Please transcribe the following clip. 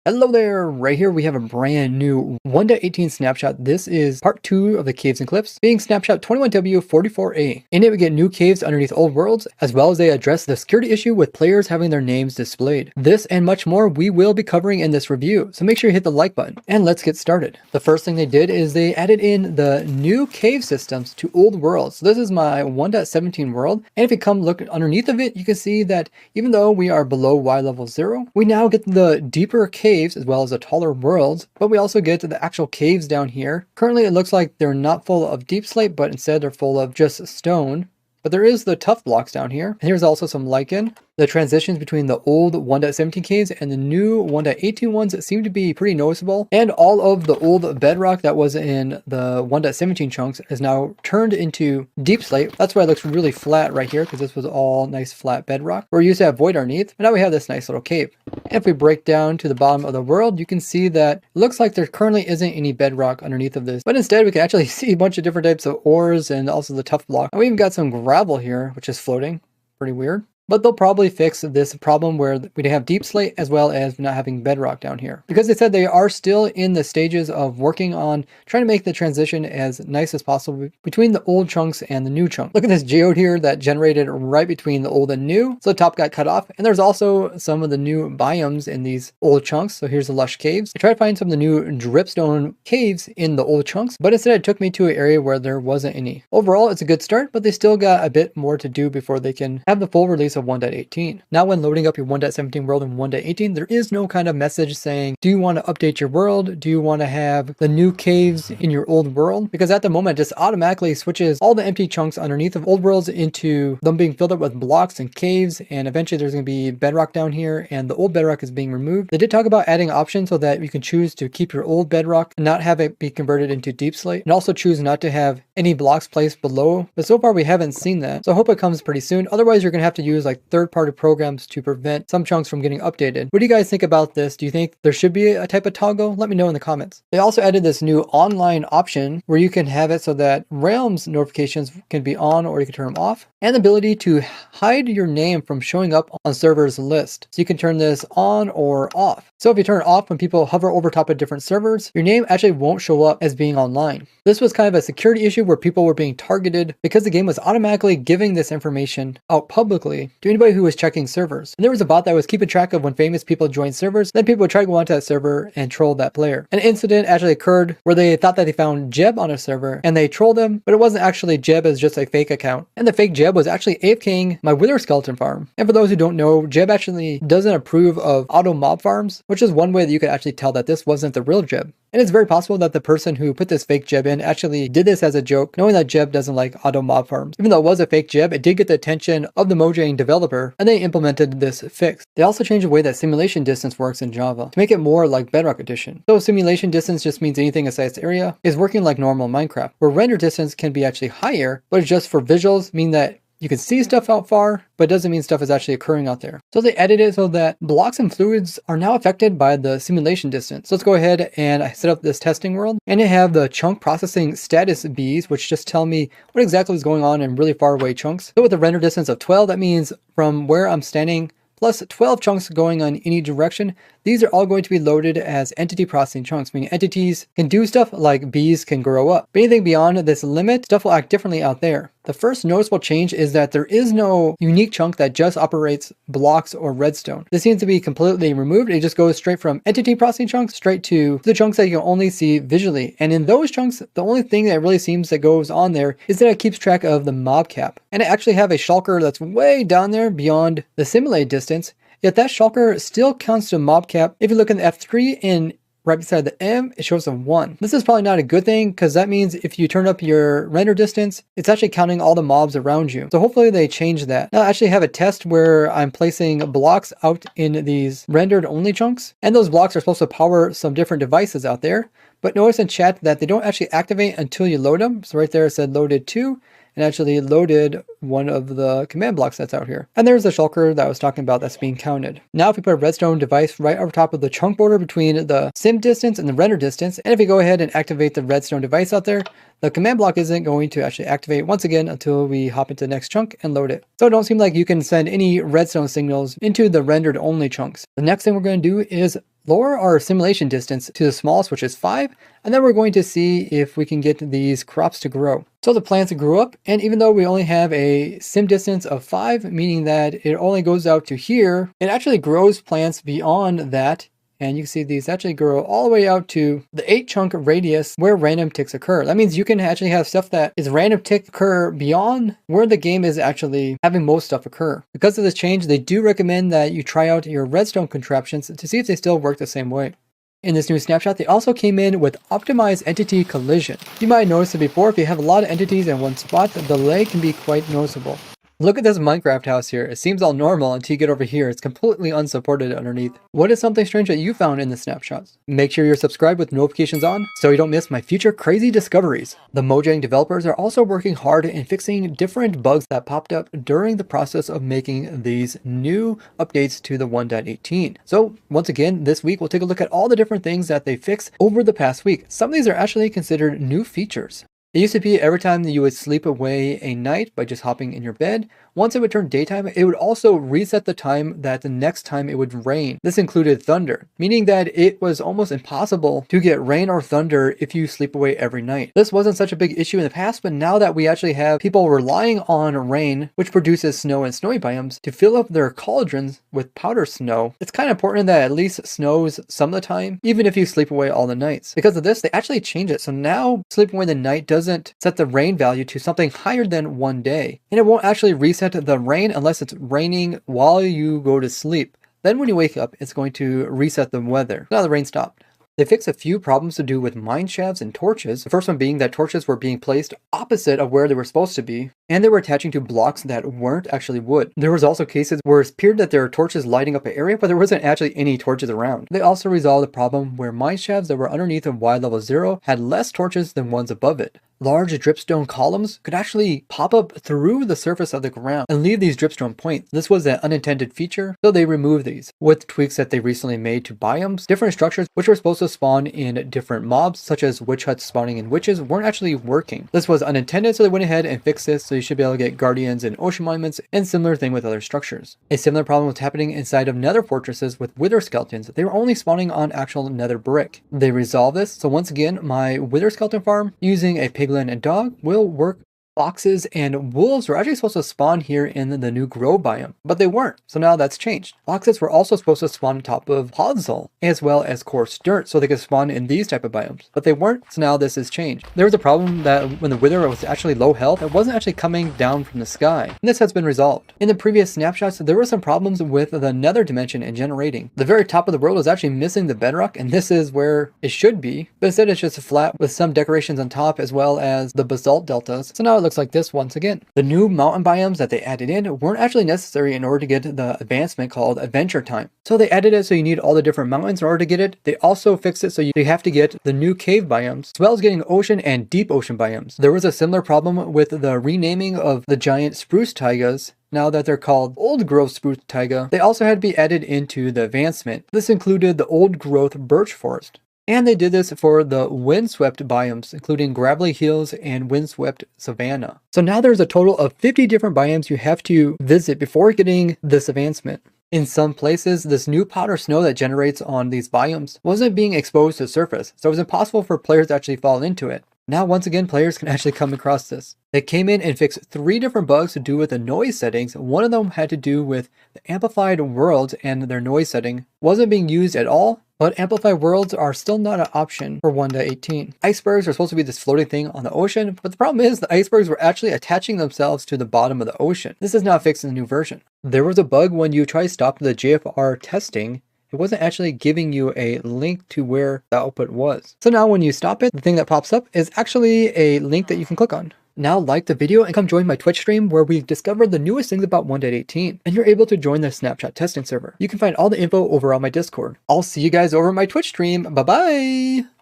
Hello there! Right here we have a brand new 1.18 snapshot. This is part 2 of the Caves and Cliffs, being snapshot 21W44A. In it we get new caves underneath old worlds, as well as they address the security issue with players having their names displayed. This and much more we will be covering in this review, so make sure you hit the like button. And let's get started. The first thing they did is they added in the new cave systems to old worlds. So this is my 1.17 world, and if you come look underneath of it, you can see that even though we are below Y level 0, we now get the deeper caves as well as the taller worlds, but we also get to the actual caves down here. Currently it looks like they're not full of deep slate, but instead they're full of just stone. But there is the tough blocks down here. And here's also some lichen. The transitions between the old 1.17 caves and the new 1.18 ones seem to be pretty noticeable. And all of the old bedrock that was in the 1.17 chunks is now turned into deep slate. That's why it looks really flat right here, because this was all nice flat bedrock. We used to have void underneath, but now we have this nice little cave. And if we break down to the bottom of the world, you can see that it looks like there currently isn't any bedrock underneath of this. But instead we can actually see a bunch of different types of ores and also the tough block. And we even got some gravel here, which is floating. Pretty weird. But they'll probably fix this problem where we have deep slate as well as not having bedrock down here. Because they said they are still in the stages of working on trying to make the transition as nice as possible between the old chunks and the new chunk. Look at this geode here that generated right between the old and new. So the top got cut off. And there's also some of the new biomes in these old chunks. So here's the lush caves. I tried to find some of the new dripstone caves in the old chunks, but instead it took me to an area where there wasn't any. Overall, it's a good start, but they still got a bit more to do before they can have the full release of 1.18. Now when loading up your 1.17 world in 1.18, there is no kind of message saying, do you want to update your world? Do you want to have the new caves in your old world? Because at the moment, it just automatically switches all the empty chunks underneath of old worlds into them being filled up with blocks and caves, and eventually there's going to be bedrock down here, and the old bedrock is being removed. They did talk about adding options so that you can choose to keep your old bedrock and not have it be converted into deep slate, and also choose not to have any blocks placed below, but so far we haven't seen that. So I hope it comes pretty soon. Otherwise, you're going to have to use like third-party programs to prevent some chunks from getting updated. What do you guys think about this? Do you think there should be a type of toggle? Let me know in the comments. They also added this new online option where you can have it so that realms notifications can be on or you can turn them off, and the ability to hide your name from showing up on servers list. So you can turn this on or off. So if you turn it off when people hover over top of different servers, your name actually won't show up as being online. This was kind of a security issue where people were being targeted because the game was automatically giving this information out publicly to anybody who was checking servers. And there was a bot that was keeping track of when famous people joined servers, then people would try to go onto that server and troll that player. An incident actually occurred where they thought that they found Jeb on a server and they trolled him, but it wasn't actually Jeb, as just a fake account. And the fake Jeb was actually AFKing my wither skeleton farm. And for those who don't know, Jeb actually doesn't approve of auto mob farms, which is one way that you could actually tell that this wasn't the real Jeb. And it's very possible that the person who put this fake Jeb in actually did this as a joke, knowing that Jeb doesn't like auto mob farms. Even though it was a fake Jeb, it did get the attention of the Mojang developer, and they implemented this fix. They also changed the way that simulation distance works in Java to make it more like Bedrock Edition. So simulation distance just means anything inside its area is working like normal Minecraft, where render distance can be actually higher, but it's just for visuals, meaning that you can see stuff out far, but it doesn't mean stuff is actually occurring out there. So they edited it so that blocks and fluids are now affected by the simulation distance. So let's go ahead and I set up this testing world, and I have the chunk processing status bees, which just tell me what exactly is going on in really far away chunks. So with a render distance of 12, that means from where I'm standing plus 12 chunks going on any direction, these are all going to be loaded as entity processing chunks, meaning entities can do stuff like bees can grow up. But anything beyond this limit, stuff will act differently out there. The first noticeable change is that there is no unique chunk that just operates blocks or redstone. This seems to be completely removed. It just goes straight from entity processing chunks straight to the chunks that you can only see visually. And in those chunks, the only thing that really seems that goes on there is that it keeps track of the mob cap. And I actually have a shulker that's way down there beyond the simulated distance. Yet that shulker still counts to mob cap. If you look in the F3 and right beside the M, it shows a 1. This is probably not a good thing, because that means if you turn up your render distance, it's actually counting all the mobs around you. So hopefully they change that. Now I actually have a test where I'm placing blocks out in these rendered only chunks, and those blocks are supposed to power some different devices out there. But notice in chat that they don't actually activate until you load them. So right there it said loaded 2. And actually loaded one of the command blocks that's out here. And there's the shulker that I was talking about that's being counted. Now if we put a redstone device right over top of the chunk border between the sim distance and the render distance, and if we go ahead and activate the redstone device out there, the command block isn't going to actually activate once again until we hop into the next chunk and load it. So it don't seem like you can send any redstone signals into the rendered only chunks. The next thing we're going to do is lower our simulation distance to the smallest, which is 5, and then we're going to see if we can get these crops to grow. So the plants grew up, and even though we only have a sim distance of 5, meaning that it only goes out to here, it actually grows plants beyond that. And you can see these actually grow all the way out to the 8 chunk radius where random ticks occur. That means you can actually have stuff that is random tick occur beyond where the game is actually having most stuff occur. Because of this change, they do recommend that you try out your redstone contraptions to see if they still work the same way. In this new snapshot, they also came in with optimized entity collision. You might notice it before, if you have a lot of entities in one spot, the delay can be quite noticeable. Look at this Minecraft house here. It seems all normal until you get over here. It's completely unsupported underneath. What is something strange that you found in the snapshots? Make sure you're subscribed with notifications on so you don't miss my future crazy discoveries. The Mojang developers are also working hard in fixing different bugs that popped up during the process of making these new updates to the 1.18. So once again, this week we'll take a look at all the different things that they fixed over the past week. Some of these are actually considered new features. It used to be every time that you would sleep away a night by just hopping in your bed, once it would turn daytime, it would also reset the time that the next time it would rain. This included thunder, meaning that it was almost impossible to get rain or thunder if you sleep away every night. This wasn't such a big issue in the past, but now that we actually have people relying on rain, which produces snow and snowy biomes, to fill up their cauldrons with powder snow, it's kind of important that it at least snows some of the time, even if you sleep away all the nights. Because of this, they actually changed it. So now sleeping away the night doesn't set the rain value to something higher than 1 day. And it won't actually reset the rain unless it's raining while you go to sleep. Then when you wake up, it's going to reset the weather. Now the rain stopped. They fixed a few problems to do with mine shafts and torches. The first one being that torches were being placed opposite of where they were supposed to be, and they were attaching to blocks that weren't actually wood. There was also cases where it appeared that there were torches lighting up an area, but there wasn't actually any torches around. They also resolved the problem where mine shafts that were underneath of Y level 0 had less torches than ones above it. Large dripstone columns could actually pop up through the surface of the ground and leave these dripstone points. This was an unintended feature, so they removed these. With tweaks that they recently made to biomes, different structures which were supposed to spawn in different mobs, such as witch huts spawning in witches, weren't actually working. This was unintended, so they went ahead and fixed this, so you should be able to get guardians and ocean monuments, and similar thing with other structures. A similar problem was happening inside of nether fortresses with wither skeletons. They were only spawning on actual nether brick. They resolved this, so once again, my wither skeleton farm using a piglin and dog will work. Foxes and wolves were actually supposed to spawn here in the new grow biome, but they weren't, so now that's changed. Foxes were also supposed to spawn on top of podzol, as well as coarse dirt, so they could spawn in these type of biomes, but they weren't, so now this has changed. There was a problem that when the wither was actually low health, it wasn't actually coming down from the sky, and this has been resolved. In the previous snapshots, there were some problems with the nether dimension and generating. The very top of the world was actually missing the bedrock, and this is where it should be, but instead it's just flat with some decorations on top, as well as the basalt deltas, so now it looks like this once again. The new mountain biomes that they added in weren't actually necessary in order to get the advancement called adventure time. So they added it so you need all the different mountains in order to get it. They also fixed it so you have to get the new cave biomes, as well as getting ocean and deep ocean biomes. There was a similar problem with the renaming of the giant spruce taigas. Now that they're called old growth spruce taiga, they also had to be added into the advancement. This included the old growth birch forest. And they did this for the windswept biomes, including gravelly hills and windswept savanna. So now there's a total of 50 different biomes you have to visit before getting this advancement. In some places, this new powder snow that generates on these biomes wasn't being exposed to the surface, so it was impossible for players to actually fall into it. Now, once again, players can actually come across this. They came in and fixed 3 different bugs to do with the noise settings. One of them had to do with the amplified worlds, and their noise setting wasn't being used at all. But amplified worlds are still not an option for 1.18. Icebergs are supposed to be this floating thing on the ocean, but the problem is the icebergs were actually attaching themselves to the bottom of the ocean. This is not fixed in the new version. There was a bug when you try to stop the JFR testing. It wasn't actually giving you a link to where the output was. So now when you stop it, the thing that pops up is actually a link that you can click on. Now like the video and come join my Twitch stream where we discover the newest things about 1.18, and you're able to join the snapshot testing server. You can find all the info over on my Discord. I'll see you guys over at my Twitch stream. Bye bye!